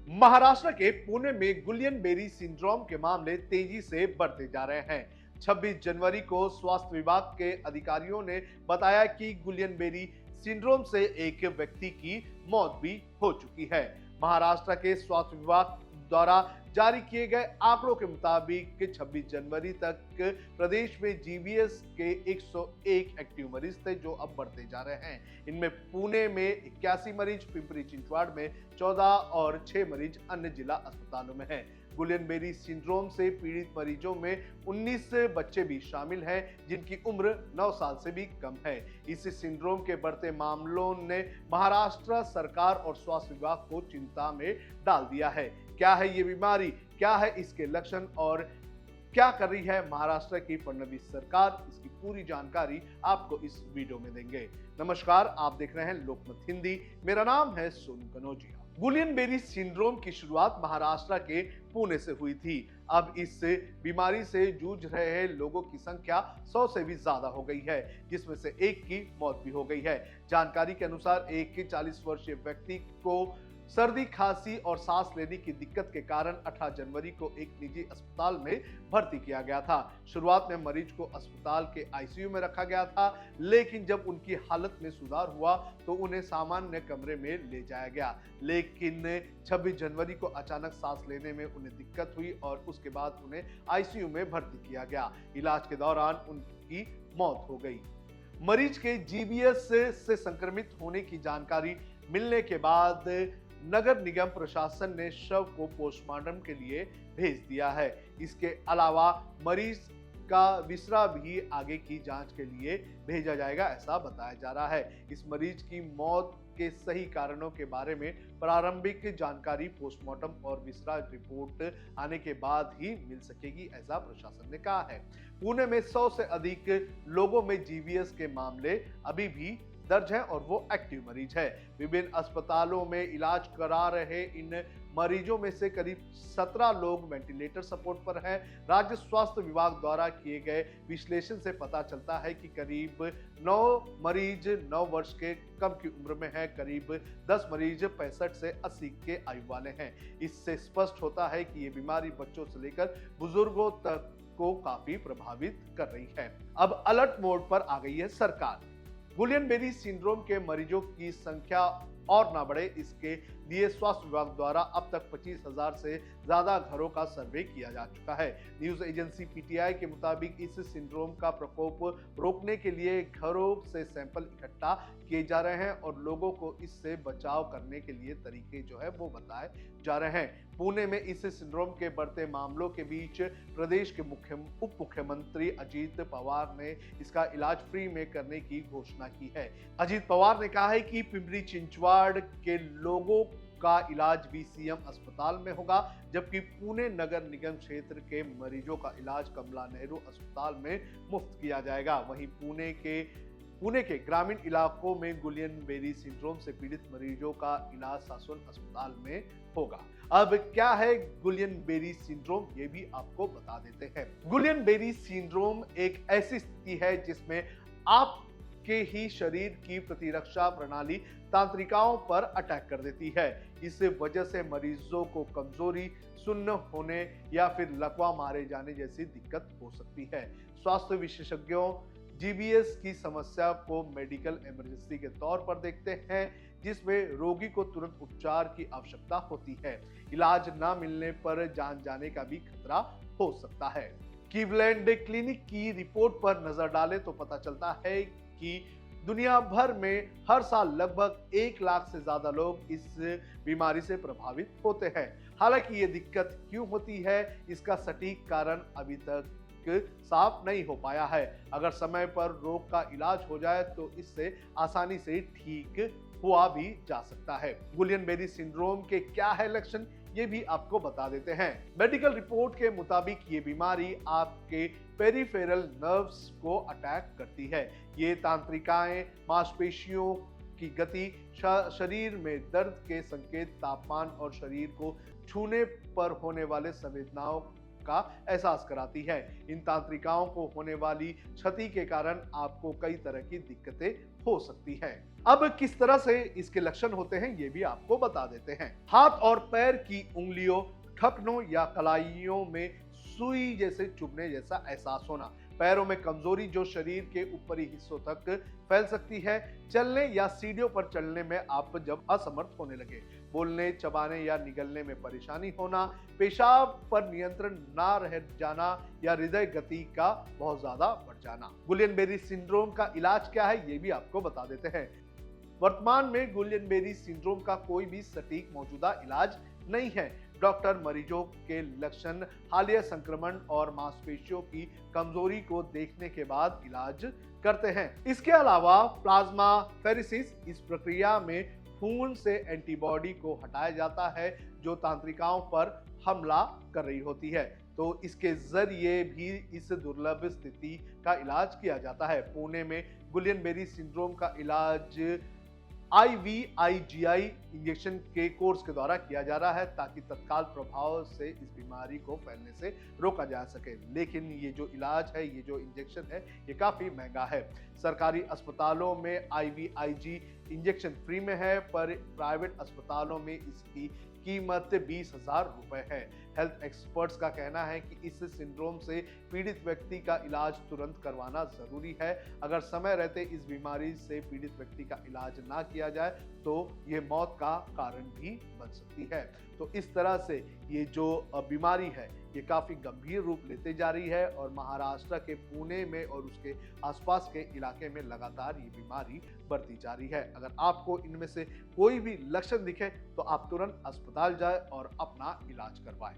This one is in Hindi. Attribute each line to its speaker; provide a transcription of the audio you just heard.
Speaker 1: महाराष्ट्र के पुणे में गुलियन-बेरी सिंड्रोम के मामले तेजी से बढ़ते जा रहे हैं। 26 जनवरी को स्वास्थ्य विभाग के अधिकारियों ने बताया कि गुलियन-बेरी सिंड्रोम से एक व्यक्ति की मौत भी हो चुकी है। महाराष्ट्र के स्वास्थ्य विभाग द्वारा जारी किए गए आंकड़ों के मुताबिक 26 जनवरी तक प्रदेश में जीवीएस के 101 एक्टिव मरीज थे, जो अब बढ़ते जा रहे हैं। इनमें पुणे में 81 मरीज, पिंपरी चिंचवाड़ में 14 और 6 मरीज अन्य जिला अस्पतालों में हैं। गुलियन-बेरी सिंड्रोम से पीड़ित मरीजों में 19 बच्चे भी शामिल हैं, जिनकी उम्र 9 साल से भी कम है। इस सिंड्रोम के बढ़ते मामलों ने महाराष्ट्र सरकार और स्वास्थ्य विभाग को चिंता में डाल दिया है। क्या है ये बीमारी, क्या है इसके लक्षण और क्या कर रही है महाराष्ट्र की फडणवीस सरकार, इसकी पूरी जानकारी आपको इस वीडियो में देंगे। नमस्कार, आप देख रहे हैं लोकमत हिंदी। मेरा नाम है सोनू कनौजिया। गुलियन-बेरी सिंड्रोम की शुरुआत महाराष्ट्र के पुणे से हुई थी। अब इस बीमारी से जूझ रहे लोगों की संख्या 100 से भी ज्यादा हो गई है, जिसमें से एक की मौत भी हो गई है। जानकारी के अनुसार एक 40 वर्षीय व्यक्ति को सर्दी, खांसी और सांस लेने की दिक्कत के कारण 18 जनवरी को एक निजी अस्पताल में भर्ती किया गया था। शुरुआत में मरीज को अस्पताल के आईसीयू में रखा गया था, लेकिन जब उनकी हालत में सुधार हुआ तो उन्हें सामान्य कमरे में ले जाया गया। लेकिन 26 जनवरी को अचानक सांस लेने में उन्हें दिक्कत हुई और उसके बाद उन्हें आईसीयू में भर्ती किया गया। इलाज के दौरान उनकी मौत हो गई। मरीज के जीबीएस से संक्रमित होने की जानकारी मिलने के बाद नगर निगम प्रशासन ने शव को पोस्टमार्टम के लिए भेज दिया है। इसके अलावा मरीज का विसरा भी आगे की जांच के लिए भेजा जाएगा, ऐसा बताया जा रहा है। इस मरीज की मौत के सही कारणों के बारे में प्रारंभिक जानकारी पोस्टमार्टम और विसरा रिपोर्ट आने के बाद ही मिल सकेगी, ऐसा प्रशासन ने कहा है। पुणे में 100 से अधिक लोगों में जीवीएस के मामले अभी भी दर्ज है और वो एक्टिव मरीज है। विभिन्न अस्पतालों में इलाज करा रहे इन मरीजों में से करीब 17 लोग वेंटिलेटर सपोर्ट पर हैं। राज्य स्वास्थ्य विभाग द्वारा किए गए विश्लेषण से पता चलता है कि करीब 9 मरीज 9 वर्ष के कम की उम्र में है, करीब 10 मरीज 65 से 80 के आयु वाले हैं। इससे स्पष्ट होता है कि ये बीमारी बच्चों से लेकर बुजुर्गों तक को काफी प्रभावित कर रही है। अब अलर्ट मोड पर आ गई है सरकार। गुलियन-बेरी सिंड्रोम के मरीजों की संख्या और ना बढ़े, इसके लिए स्वास्थ्य विभाग द्वारा अब तक 25,000 से ज्यादा घरों का सर्वे किया जा चुका है। न्यूज एजेंसी पीटीआई के मुताबिक इस सिंड्रोम का प्रकोप रोकने के लिए घरों से सैंपल इकट्ठा किए जा रहे हैं और लोगों को इससे बचाव करने के लिए तरीके जो है वो बताए जा रहे हैं। पुणे में इस सिंड्रोम के बढ़ते मामलों के बीच प्रदेश के उप मुख्यमंत्री अजीत पवार ने इसका इलाज फ्री में करने की घोषणा की है। अजीत पवार ने कहा है कि पिंपरी चिंचवाड़ के लोगों का इलाज भी सीएम अस्पताल में होगा, जबकि पुणे नगर निगम क्षेत्र के मरीजों का इलाज कमला नेहरू अस्पताल में मुफ्त किया जाएगा। वहीं पुणे के ग्रामीण इलाकों में गुलियन-बेरी सिंड्रोम से पीड़ित मरीजों का इलाज सासुन अस्पताल में होगा। अब क्या है गुलियन-बेरी सिंड्रोम, ये भी आपको बता देते हैं। गुलियन-बेरी सिंड्रोम एक ऐसी स्थिति है जिसमें आपके ही शरीर की प्रतिरक्षा प्रणाली तांत्रिकाओं पर अटैक कर देती है। इस वजह से मरीजों को कमजोरी, सुन्न होने या फिर लकवा मारे जाने जैसी दिक्कत हो सकती है। स्वास्थ्य विशेषज्ञों जीबीएस की समस्या को मेडिकल इमरजेंसी के तौर पर देखते हैं, जिसमें रोगी को तुरंत उपचार की आवश्यकता होती है। इलाज न मिलने पर जान जाने का भी खतरा हो सकता है। क्लीवलैंड क्लिनिक की रिपोर्ट पर नजर डालें तो पता चलता है कि दुनिया भर में हर साल लगभग 1 लाख से ज्यादा लोग इस बीमारी से प्रभावित होते हैं। हालांकि ये दिक्कत क्यों होती है, इसका सटीक कारण अभी तक साफ नहीं हो पाया है। अगर समय पर रोग का इलाज हो जाए तो इससे आसानी से ठीक हुआ भी जा सकता है। गुलियन-बेरी सिंड्रोम के क्या है लक्षण, ये भी आपको बता देते हैं। मेडिकल रिपोर्ट के मुताबिक ये बीमारी आपके पेरिफेरल नर्व्स को अटैक करती है। ये तांत्रिकाएं मांसपेशियों की गति, शरीर में दर्द के संकेत, तापमान और शरीर को छूने पर होने वाले संवेदनाओं का एहसास कराती है। इन तंत्रिकाओं को होने वाली क्षति के कारण आपको कई तरह की दिक्कतें हो सकती है। अब किस तरह से इसके लक्षण होते हैं ये भी आपको बता देते हैं। हाथ और पैर की उंगलियों, ठकनों या कलाइयों में सुई जैसे चुभने जैसा एहसास होना, पैरों में कमजोरी जो शरीर के ऊपरी हिस्सों तक फैल सकती है, चलने या सीढ़ियों पर चलने में आप जब असमर्थ होने लगे, बोलने, चबाने या निगलने में परेशानी होना, पेशाब पर नियंत्रण ना रह जाना या हृदय गति का बहुत ज्यादा बढ़ जाना। गुलियन-बेरी सिंड्रोम का इलाज क्या है ये भी आपको बता देते हैं। वर्तमान में गुलियन-बेरी सिंड्रोम का कोई भी सटीक मौजूदा इलाज नहीं है। डॉक्टर मरीजों के लक्षण, हालिया संक्रमण और मांसपेशियों की कमजोरी को देखने के बाद इलाज करते हैं। इसके अलावा प्लाज्मा फेरेसिस, इस प्रक्रिया में खून से एंटीबॉडी को हटाया जाता है जो तंत्रिकाओं पर हमला कर रही होती है, तो इसके जरिए भी इस दुर्लभ स्थिति का इलाज किया जाता है। पुणे में गुलियन-बेरी सिंड्रोम का इलाज IVIG इंजेक्शन के कोर्स के द्वारा किया जा रहा है ताकि तत्काल प्रभाव से इस बीमारी को फैलने से रोका जा सके। लेकिन ये जो इलाज है, ये जो इंजेक्शन है, ये काफी महंगा है। सरकारी अस्पतालों में IVIG इंजेक्शन फ्री में है, पर प्राइवेट अस्पतालों में इसकी कीमत 20,000 रुपए है। हेल्थ एक्सपर्ट्स का कहना है कि इस सिंड्रोम से पीड़ित व्यक्ति का इलाज तुरंत करवाना जरूरी है। अगर समय रहते इस बीमारी से पीड़ित व्यक्ति का इलाज ना किया जाए तो ये मौत का कारण भी बन सकती है। तो इस तरह से ये जो बीमारी है ये काफी गंभीर रूप लेते जा रही है और महाराष्ट्र के पुणे में और उसके आसपास के इलाके में लगातार ये बीमारी बढ़ती जा रही है। अगर आपको इनमें से कोई भी लक्षण दिखे तो आप तुरंत अस्पताल जाएं और अपना इलाज करवाएं।